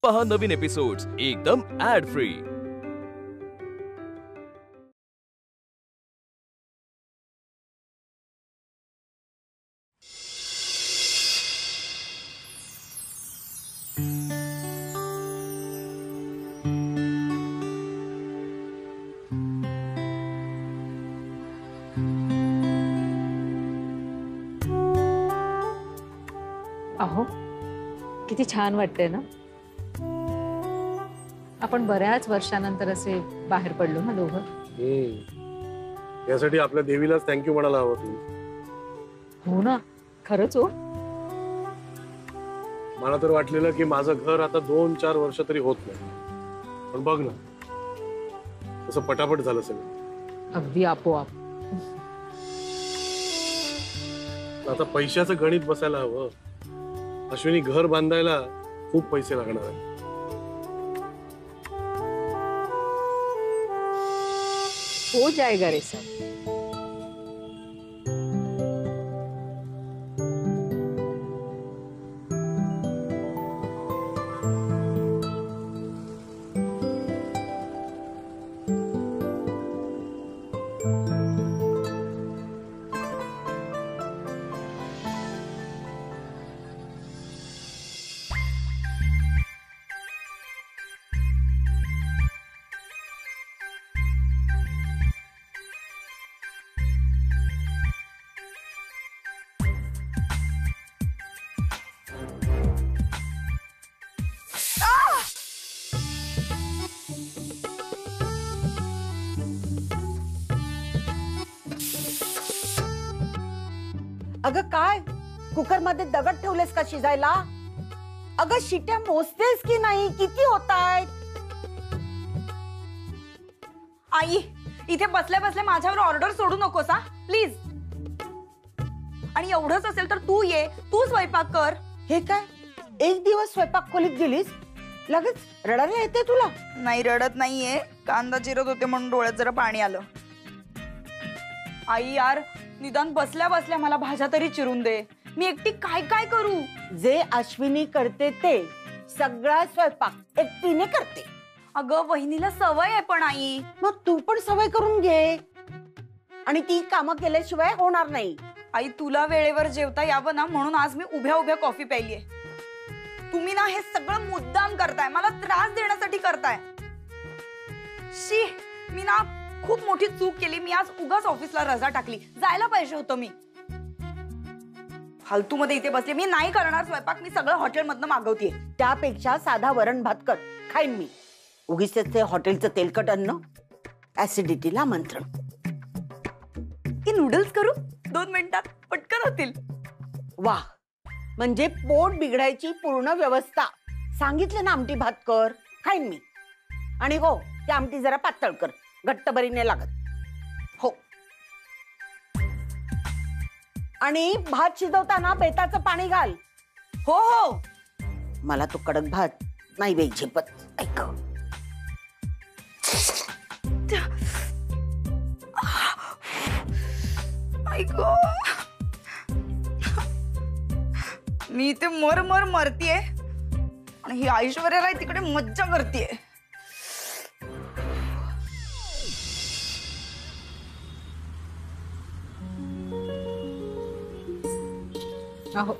पहा नवीन एपिसोड्स एकदम add free. अहो किती छान वाटतंय ना। आपण बऱ्याच वर्षानंतर असे बाहेर पडलो ना दोघं। यासाठी आपल्या देवीलाच थँक्यू म्हणायला हवं तुम्ही। हो ना, खरंच हो। मला तर वाटलेलं की माझं घर आता 2-4 वर्ष तरी होत नाही, पण बघ ना तसं पटापट झालं सगळं, अगदी आपोआप। आता पैशाचं गणित बसायला हवं। अश्विनी, घर बांधायला खूप पैसे लागणार आहेत। हो जाएगा रे सर। अगं काय कुकर मध्ये दगड ठेवलेस का शिजायला? अगं शिट्या मोजतेस की नाही? किती होतायत? आई, इथे बसल्या बसल्या माझ्यावर ऑर्डर सोडू नकोस हा प्लीज। आणि एवढंच असेल तर तू ये, तू स्वयंपाक कर। हे काय, एक दिवस स्वयंपाक खोलीत गेलीस लगेच रडायला येते तुला? नाही रडत नाहीये, कांदा चिरत होते म्हणून डोळ्यात जरा पाणी आलं। आई यार, निदान बसल्या बसल्या मला भाज्या तरी चिरून दे, मी एकटी काय काय करू? जे अश्विनी करते ते सगळा स्वयंपाक एकटीने करते। अगं वहिनीला सवय आहे पण आई। मग तू पण सवय करून घे, आणि ती कामं केल्याशिवाय होणार नाही। आई तुला वेळेवर जेवता यावं ना म्हणून आज मी उभ्या उभ्या कॉफी प्यायलीये। तुम्ही ना हे सगळं मुद्दाम करताय, मला त्रास देण्यासाठी करताय। शी, मी ना खूप मोठी चूक केली। मी आज उगाच ऑफिसला रजा टाकली, जायला पाहिजे होतं मी। फालतू मध्ये इथे बसले, मी नाही करणार स्वयंपाक, मी सगळं हॉटेलमधनं मागवतेय। त्यापेक्षा साधा वरण भात कर, खाईन मी। उगीच ते हॉटेलचं तेलकट अन्न, ऍसिडिटीला आमंत्रण। हे नूडल्स करू 2 मिनिटात, पटकन होतील। वाह, म्हणजे पोट बिघडायची पूर्ण व्यवस्था। सांगितलं ना आमटी भात कर, खाईन मी। आणि हो, ती आमटी जरा पातळ कर, घट्ट बरी नाही लागत। हो, आणि भात शिजवताना बेताचं पाणी घाल। हो हो, मला तो कडक भात नाही बाई झेपत। ऐक, ऐक, मी इथे मर मर मरतीये आणि ही ऐश्वर्याला तिकडे मज्जा करतीये। अहो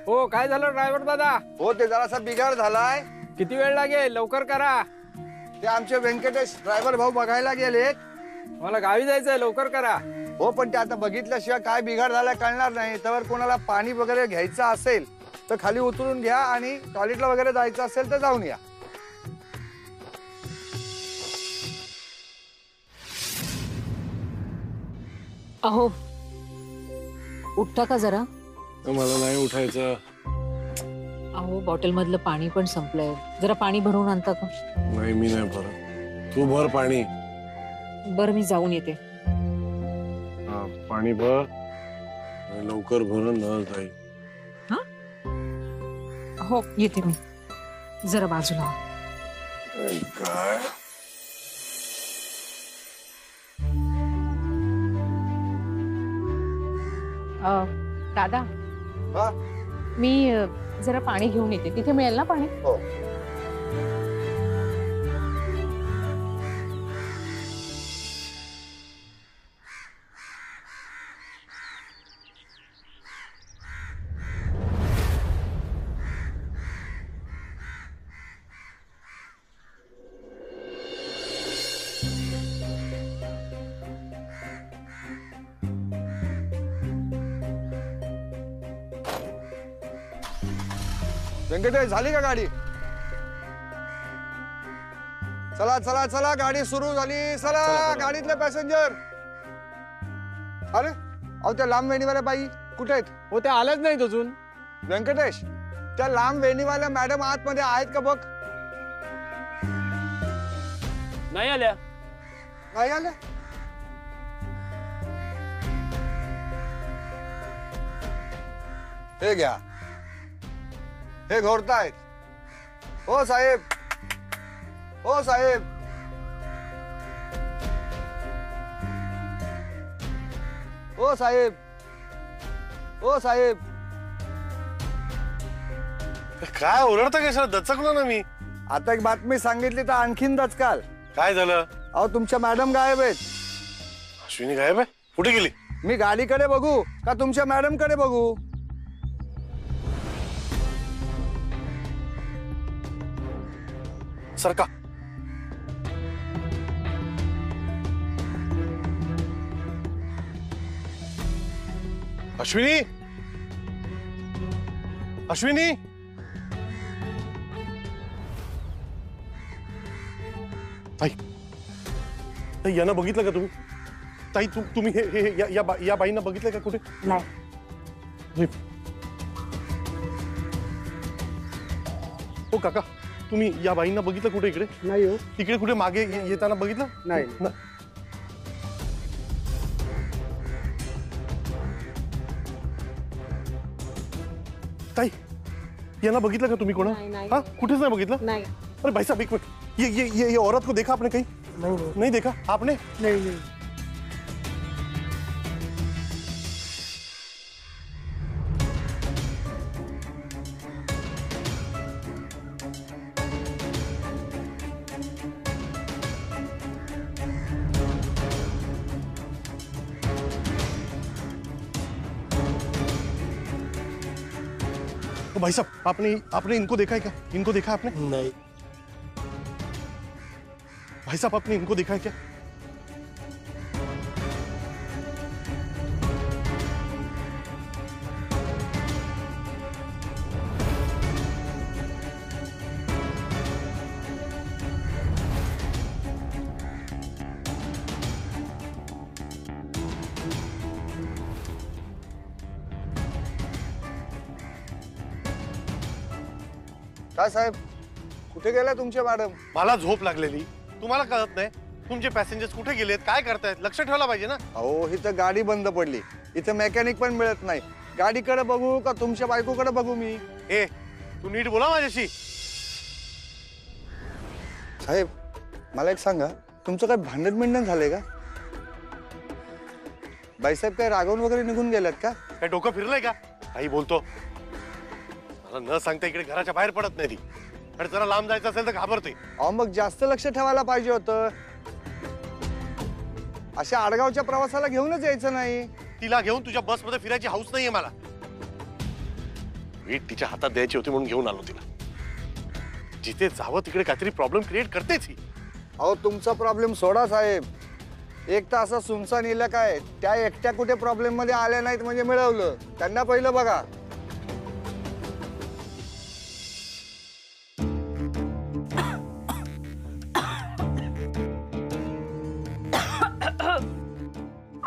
हो, काय झालं ड्रायव्हर दादा? हो, ते जरासा बिघाड झालाय। किती वेळ लागेल? लवकर करा। ते आमचे व्यंकटेश ड्रायव्हर भाऊ बघायला गेलेत। मला गावी जायचंय, लवकर करा। हो, पण ते आता बघितल्याशिवाय काय बिघाड झालाय कळणार नाही। तर कोणाला पाणी वगैरे घ्यायचं असेल तर खाली उतरून घ्या, आणि टॉयलेटला वगैरे जायचं असेल तर जाऊन या। अहो उठता का जरा? मला नाही उठायचं। अहो बॉटल मधलं पाणी पण संपलंय, जरा पाणी भरून आणता का? नाही, मी नाही भरत, तू भर पाणी। बरं, मी जाऊन येते। पाणी भर, लवकर भरून न जाईल। हो, येते मी। जरा बाजूला. काय दादा हा? मी जरा पाणी घेऊन येते. तिथे मिळेल ना पाणी? हो. व्यंकटेश, झाली का गाडी? चला चला चला, गाडी सुरू झाली. चला गाडीतले पॅसेंजर. अरे अहो, त्या लांब वेणीवाल्या बाई कुठे आहेत? हो ते आलंच नाहीत अजून. व्यंकटेश, त्या लांब वेणीवाल्या मॅडम आतमध्ये आहेत का बघ. नाही आल्या. नाही आल्या? हे घ्या, हे घोरतायत. हो साहेब, हो साहेब. हो साहेब, हो साहेब. काय ओरडता कशाला? दचकलो ना मी. आता एक बातमी सांगितली तर आणखीन दचकाल. काय झालं? अहो, तुमच्या मॅडम गायब आहेत. अश्विनी गायब आहे? कुठे गेली? मी गाडीकडे बघू का तुमच्या मॅडम कडे बघू? सरका. अश्विनी, अश्विनी. ताई, ताई यांना बघितलं का तुम्ही? ताई तुम्ही या बाईंना बघितलं का कुठे? नाही. हो काका, तुम्ही या बाईंना बघितलं कुठे? इकडे नाही हो. इकडे कुठे मागे येताना बघितलं? नाही. ताई यांना बघितलं का तुम्ही? कोणा? हाँ, कुठेच नाही बघितलं? नाही. अरे भाई साहब एक मिनट, ये औरत को देखा आपने कहीं? नहीं देखा आपने? नाही. तो भाई साहब आपने इनको देखा है क्या? इनको देखा आपने? नहीं. भाई साहब आपने इनको देखा है क्या? काय साहेब, कुठे गेला तुमच्या मॅडम? मला झोप लागलेली, तुम्हाला कळत नाही? तुमचे पॅसेंजर्स कुठे गेलेत, काय करतायत? लक्ष ठेवायला पाहिजे ना. अहो, इथं गाडी बंद पडली. इथं मेकॅनिक पण मिळत नाही. गाडीकडे बघू का तुमच्या बायकोकडे बघू मी? ए तू नीट बोला माझ्याशी. साहेब, मला एक सांगा, तुमचं काय भांडण बिंडण झालंय का? बाईसाहेब काय रागवून वगैरे निघून गेल्यात का? काय डोकं फिरलंय का? काही बोलतो. मला न सांगता इकडे घराच्या बाहेर पडत नाही ती. आणि जरा लांब जायचं असेल तर घाबरते. अहो, मग जास्त लक्ष ठेवायला पाहिजे होतं. अशा आडगावच्या प्रवासाला घेऊनच यायचं नाही. तिला घेऊन तुझ्या बसमध्ये फिरायची हौस नाहीये मला. वीट तिच्या हातात द्यायची होती म्हणून घेऊन आलो तिला. जिथे जावं तिकडे काहीतरी प्रॉब्लेम क्रिएट करतेच ही. अहो, तुमचा प्रॉब्लेम सोडा साहेब. एक तर असा सुनसान इलाका आहे, त्या एकट्या कुठे प्रॉब्लेम मध्ये आल्या नाहीत म्हणजे मिळवलं. त्यांना पहिलं बघा.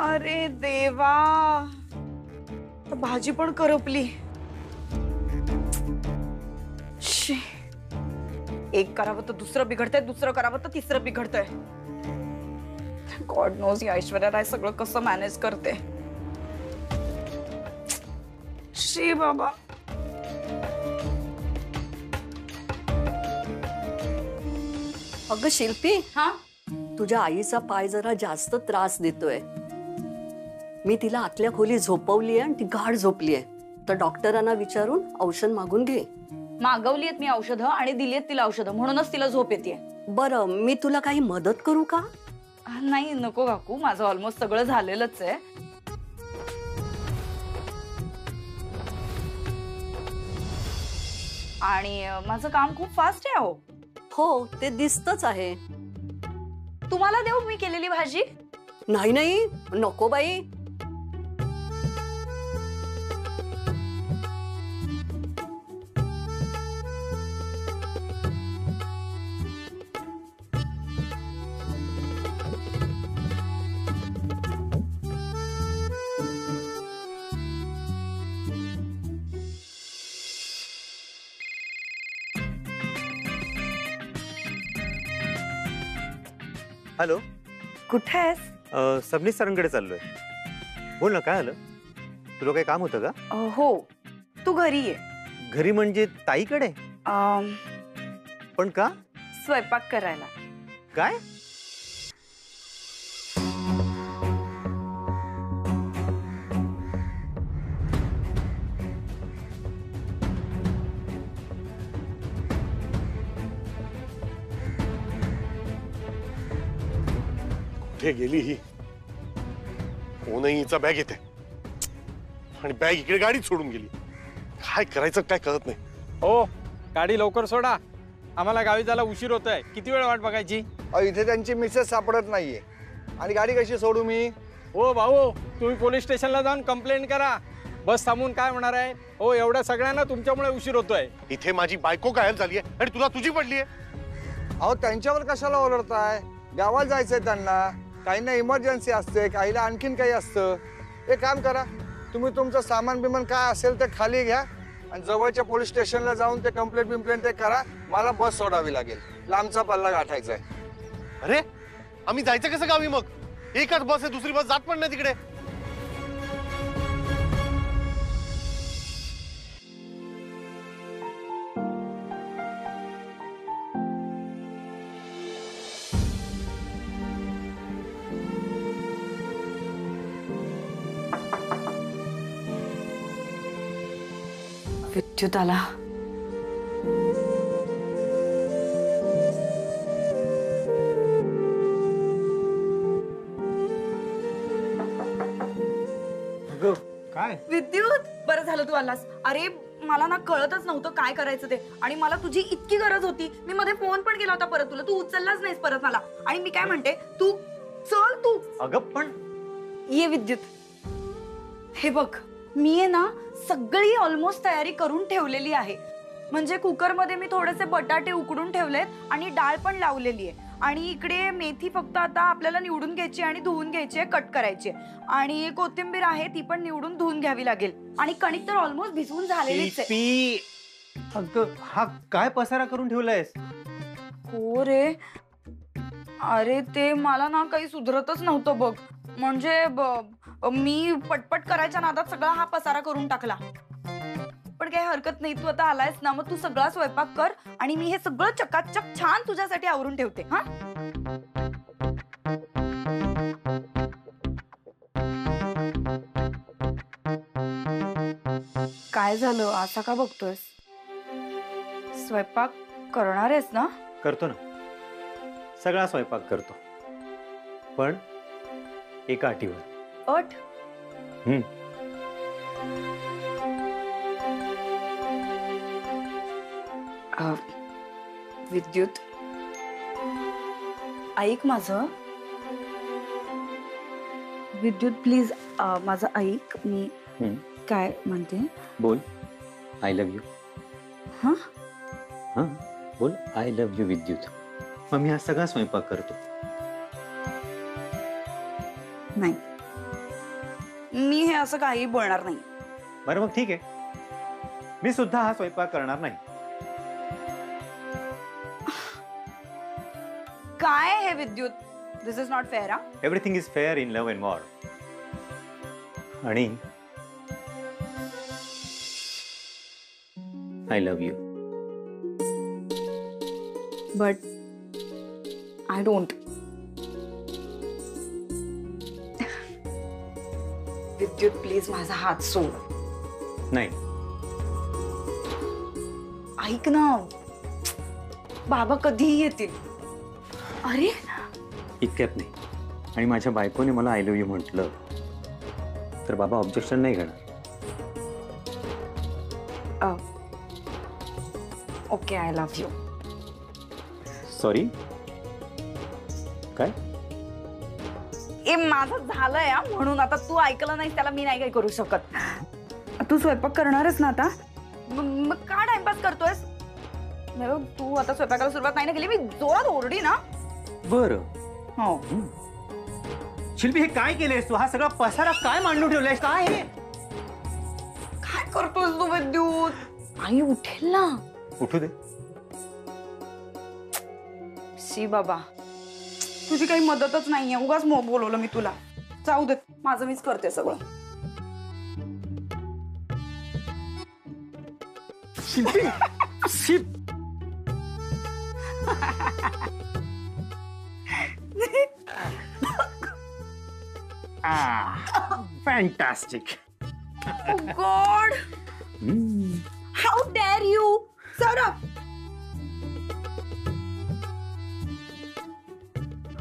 अरे देवा, तर भाजी पण करपली. शी. एक करावं तर दुसरं बिघडतंय, दुसरं करावं तर तिसरं बिघडतंय. गॉड नोज या ऐश्वर्या राय सगळं कसं मॅनेज करते. शी बाबा. अगं शिल्पी, हा तुझ्या आईचा पाय जरा जास्त त्रास देतोय. मी तिला आतल्या खोली झोपवलीये आणि ती गाढ झोपलीये. तर डॉक्टरांना विचारून औषध मागून घे. मागवली आहेत मी औषधं आणि दिली आहेत तिला औषधं, म्हणूनच तिला झोप येते. बरं, मी तुला काही मदत करू का? नाही नको काकू, माझं ऑलमोस्ट सगळं झालेलंच आहे. आणि माझं काम खूप फास्ट आहे. हो, ते दिसतच आहे. तुम्हाला देऊ मी केलेली भाजी? नाही नाही, नको बाई. हॅलो, कुठे आहेस? सबनीस सरांकडे चाललोय. बोल ना, काय आलं? तुला काही काम होतं का? हो, तू घरी ये. घरी म्हणजे ताईकडे? पण का? स्वयंपाक करायला. काय? कुठे गेली ही? कोणही हिचा बॅग येते आणि बॅग इकडे गाडीत सोडून गेली. काय करायचं काय कळत नाही. हो, गाडी लवकर सोडा, आम्हाला गावी जायला उशीर होतोय. किती वेळ वाट बघायची? इथे त्यांची मिसेस सापडत नाहीये आणि गाडी कशी सोडू मी? हो भाऊ, तुम्ही पोलीस स्टेशनला जाऊन कंप्लेंट करा. बस थांबून काय होणार आहे? हो, एवढ्या सगळ्यांना तुमच्यामुळे उशीर होतोय. इथे माझी बायको गायब झाली आहे आणि तुला तुझी पडली आहे. अहो, त्यांच्यावर कशाला ओरडताय? गावात जायचंय त्यांना. काहींना इमर्जन्सी असते, काहीला आणखीन काही असतं. एक काम करा, तुम्ही तुमचं सामान बिमान काय असेल ते खाली घ्या आणि जवळच्या पोलीस स्टेशनला जाऊन ते कंप्लेंट ते करा. मला बस सोडावी लागेल, लांबचा पल्ला गाठायचा आहे. अरे, आम्ही जायचं कसं गावी मग? एकच बस आहे, दुसरी बस जात पण नाही तिकडे. विद्युत आला. काय? विद्युत, बरं झालं तू आलास. अरे मला ना कळतच नव्हतं काय करायचं ते, आणि मला तुझी इतकी गरज होती. मी मध्ये फोन पण केला होता परत तुला, तू उचललाच नाहीस परत मला. आणि मी काय म्हणते, तू चल तू. अगं पण ये विद्युत, हे बघ, मी आहे ना सगळी ऑलमोस्ट तयारी करून ठेवलेली आहे. म्हणजे कुकरमध्ये मी थोडेसे बटाटे उकडून ठेवलेत आणि डाळ पण लावलेली आहे. आणि इकडे मेथी फक्त आता आपल्याला निवडून घ्यायची आणि धुवून घ्यायची आहे, कट करायची आहे. आणि कोथिंबीर आहे, ती पण निवडून धुवून घ्यावी लागेल. आणि कणिक तर ऑलमोस्ट भिजवून झालेलीच आहे. अगं, हा काय पसारा करून ठेवलायस? हो रे, अरे ते मला ना काही सुधरतच नव्हतं बघ. म्हणजे मी पटपट करायच्या नादात सगळा हा पसारा करून टाकला. पण काही हरकत नाही, तू आता आलायस ना, मग तू सगळा स्वयंपाक कर आणि मी हे सगळं चकाचक छान तुझ्यासाठी आवरून ठेवते. हा, काय झालं, असा का बघतोयस? स्वयंपाक करणार आहेस ना? करतो ना, सगळा स्वयंपाक करतो, पण एका अटीवर. अट? विद्युत, ऐक माझं. विद्युत प्लीज, माझं ऐक. मी काय म्हणते? बोल. I love you. हा हा, बोल. आय लव्ह यू विद्युत. मग मी हा सगळा स्वयंपाक करतो. नाही, मी हे असं काही बोलणार नाही. बरं मग ठीक आहे, मी सुद्धा हा स्वयंपाक करणार नाही. काय हे Vidyut, this is not fair. Everything is fair in love and war. आणि I love you. But I don't. Vidyut please माझा हात सोड. नाही. ऐक ना, बाबा कधीही येतील. अरे इतक्यात नाही. आणि माझ्या बायकोने मला आय लव्ह यू म्हटलं तर बाबा ऑब्जेक्शन नाही घेणार. Okay, I love you. Sorry. काय? ए माझं झालंय हा, म्हणून आता तू ऐकलं नाही त्याला मी नाही काही करू शकत. तू स्वयंपाक करणारच ना आता? मग का टाइमपास करतोयस? तू आता स्वयंपाकाला सुरुवात नाही ना केली, मी जोरात ओरडी ना. बरं. हो. शिल्पी, हे काय केलंयस तू? हा सगळा पसारा काय मांडून ठेवलायस? काय हे? काय करतोस तू विद्युत? आई उठेल ना. उठू दे. शी बाबा, तुझी काही मदतच नाहीये. उगाच बोलवलं मी तुला. जाऊ दे, माझं मीच करते सगळं. शिल्पी, शिप. Fantastic. God, how dare you. Saurabh,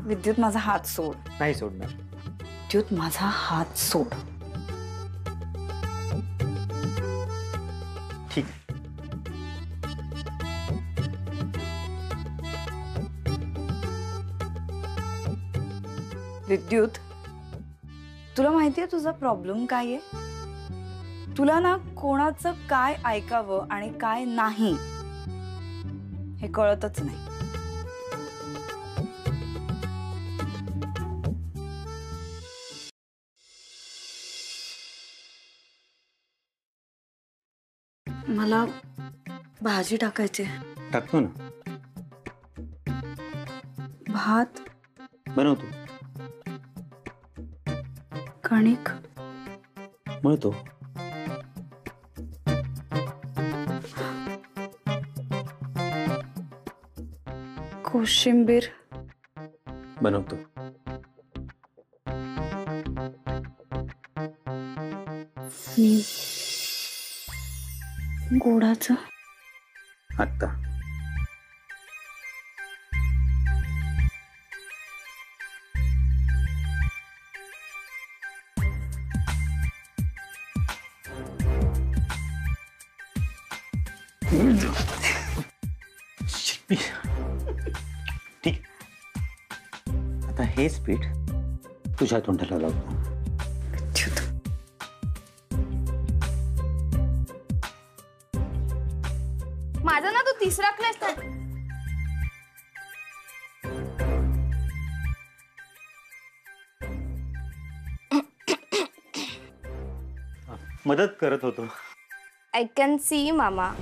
Vidyut माझा हात सोड. नाही सोडणार. विद्युत माझा हात सोड. ठीक. विद्युत, तुला माहितीये तुझा प्रॉब्लेम काय आहे? तुला ना कोणाचं काय ऐकावं आणि काय नाही हे कळतच नाही. मला भाजी टाकायची. टाकतो ना. भात बनवतो. कणिक मळतो. कोशिंबीर बनवतो. गोडाचं आत्ता. ठीक. आता हेच पीठ तुझ्या तोंडाला लावतो. माझा ना तू तिसरा क्लास आहे. मदत करत होतो. I can see, Mama.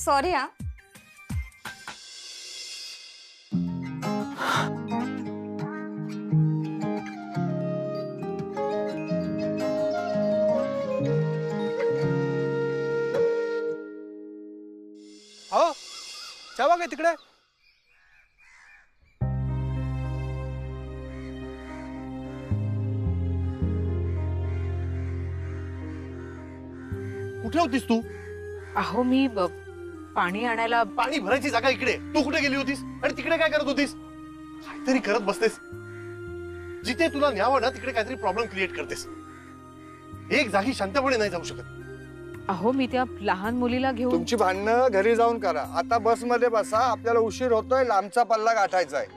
Sorry, yeah. हो, चहा बघा तिकडे. कुठे होतीस तू? अहो मी पाणी आणायला. पाणी भरायची जागा इकडे. तू कुठे गेली होतीस आणि तिकडे काय करत होतीस? काहीतरी करत बसतेस. जिथे तुला न्यावं ना तिकडे काहीतरी प्रॉब्लेम क्रिएट करतेस. एक जागी शांतपणे नाही जाऊ शकत. अहो मी त्या लहान मुलीला घेऊन. तुमची भांडणं घरी जाऊन करा. आता बसमध्ये बसा. आपल्याला उशीर होतोय. लांबचा पल्ला गाठायचा आहे.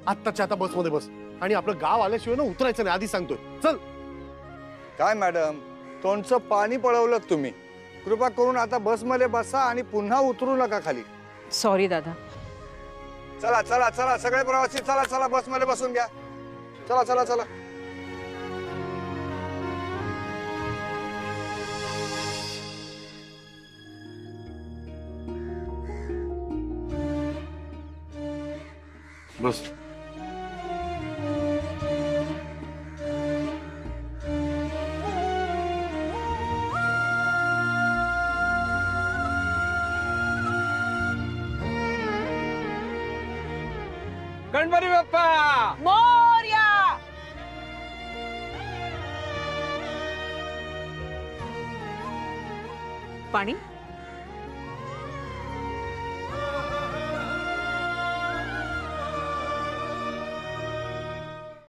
आत्ताच्या आता बसमध्ये बस. आणि आपलं गाव आल्याशिवाय ना उतरायचं नाही, आधी सांगतोय. चल. काय मॅडम, तोंडचं पाणी पळवलं तुम्ही. कृपा करून आता बसमध्ये बसा आणि पुन्हा उतरू नका खाली. सॉरी दादा. चला चला चला सगळे प्रवासी, चला चला बसमध्ये बसून घ्या. चला चला चला. बस. गणपती बाप्पा मोरया. पाणी